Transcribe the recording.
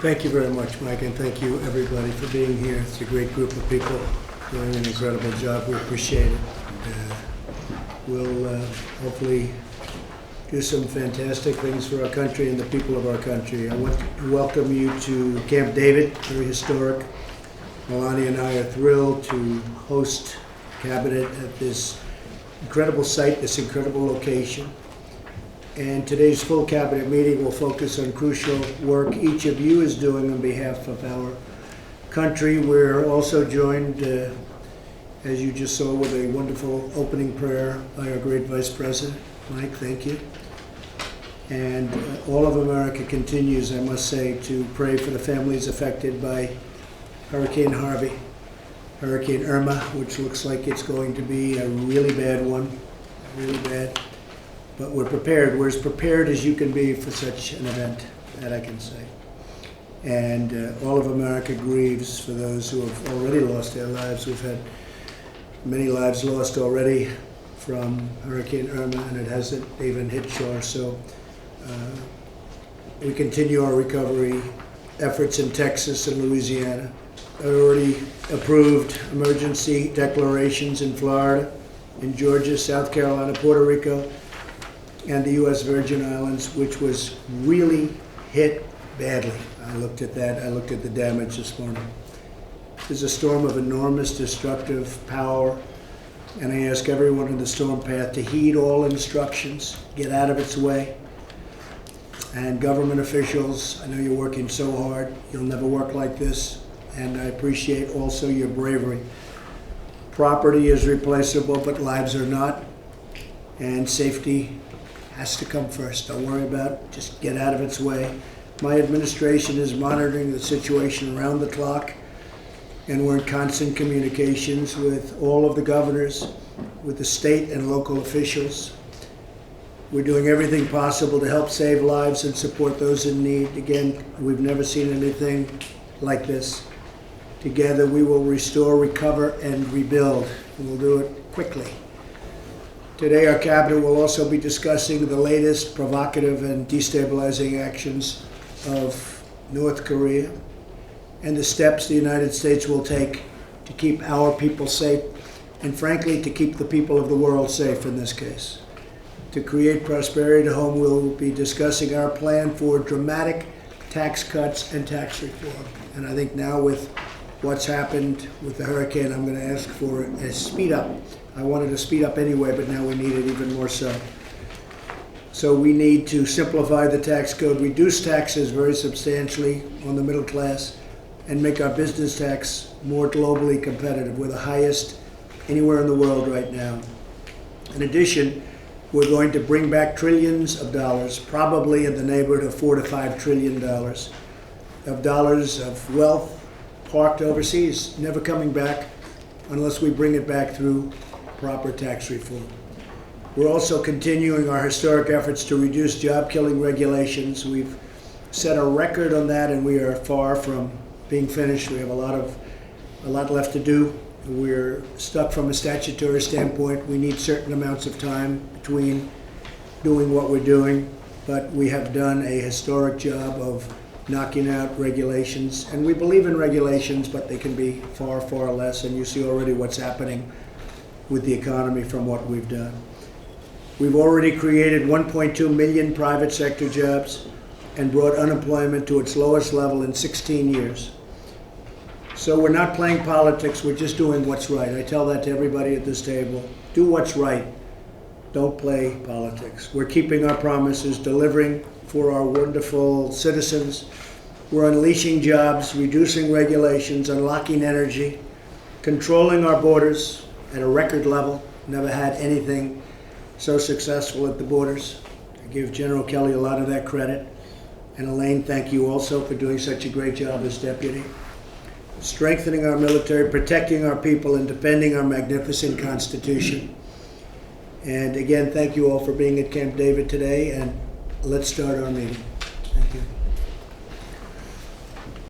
Thank you very much, Mike, and thank you, everybody, for being here. It's a great group of people doing an incredible job. We appreciate it. And, we'll hopefully do some fantastic things for our country and the people of our country. I want to welcome you to Camp David, very historic. Melania and I are thrilled to host Cabinet at this incredible site, this incredible location. And today's full Cabinet meeting will focus on crucial work each of you is doing on behalf of our country. We're also joined, as you just saw, with a wonderful opening prayer by our great Vice President. Mike, thank you. And all of America continues, I must say, to pray for the families affected by Hurricane Harvey, Hurricane Irma, which looks like it's going to be a really bad one, really bad. But we're prepared. We're as prepared as you can be for such an event, that I can say. And all of America grieves for those who have already lost their lives. We've had many lives lost already from Hurricane Irma, and it hasn't even hit shore. So we continue our recovery efforts in Texas and Louisiana. Already approved emergency declarations in Florida, in Georgia, South Carolina, Puerto Rico, and the U.S. Virgin Islands, which was really hit badly. I looked at that. I looked at the damage this morning. This is a storm of enormous destructive power, and I ask everyone in the storm path to heed all instructions, get out of its way. And government officials, I know you're working so hard. You'll never work like this, and I appreciate also your bravery. Property is replaceable, but lives are not, and safety has to come first. Don't worry about it. Just get out of its way. My administration is monitoring the situation around the clock, and we're in constant communications with all of the governors, with the state and local officials. We're doing everything possible to help save lives and support those in need. Again, we've never seen anything like this. Together we will restore, recover, and rebuild, and we'll do it quickly. Today, our Cabinet will also be discussing the latest provocative and destabilizing actions of North Korea and the steps the United States will take to keep our people safe and, frankly, to keep the people of the world safe in this case. To create prosperity at home, we'll be discussing our plan for dramatic tax cuts and tax reform. And I think now with what's happened with the hurricane, I'm going to ask for a speed up. I wanted to speed up anyway, but now we need it even more so. So we need to simplify the tax code, reduce taxes very substantially on the middle class, and make our business tax more globally competitive. We're the highest anywhere in the world right now. In addition, we're going to bring back trillions of dollars, probably in the neighborhood of $4 to $5 trillion of dollars of wealth parked overseas, never coming back unless we bring it back through proper tax reform. We're also continuing our historic efforts to reduce job-killing regulations. We've set a record on that, and we are far from being finished. We have a lot left to do. We're stuck from a statutory standpoint. We need certain amounts of time between doing what we're doing, but we have done a historic job of knocking out regulations. And we believe in regulations, but they can be far, far less, and you see already what's happening with the economy from what we've done. We've already created 1.2 million private sector jobs and brought unemployment to its lowest level in 16 years. So we're not playing politics, we're just doing what's right. I tell that to everybody at this table. Do what's right. Don't play politics. We're keeping our promises, delivering for our wonderful citizens. We're unleashing jobs, reducing regulations, unlocking energy, controlling our borders at a record level. Never had anything so successful at the borders. I give General Kelly a lot of that credit. And Elaine, thank you also for doing such a great job as deputy. Strengthening our military, protecting our people, and defending our magnificent Constitution. And again, thank you all for being at Camp David today, and let's start our meeting. Thank you.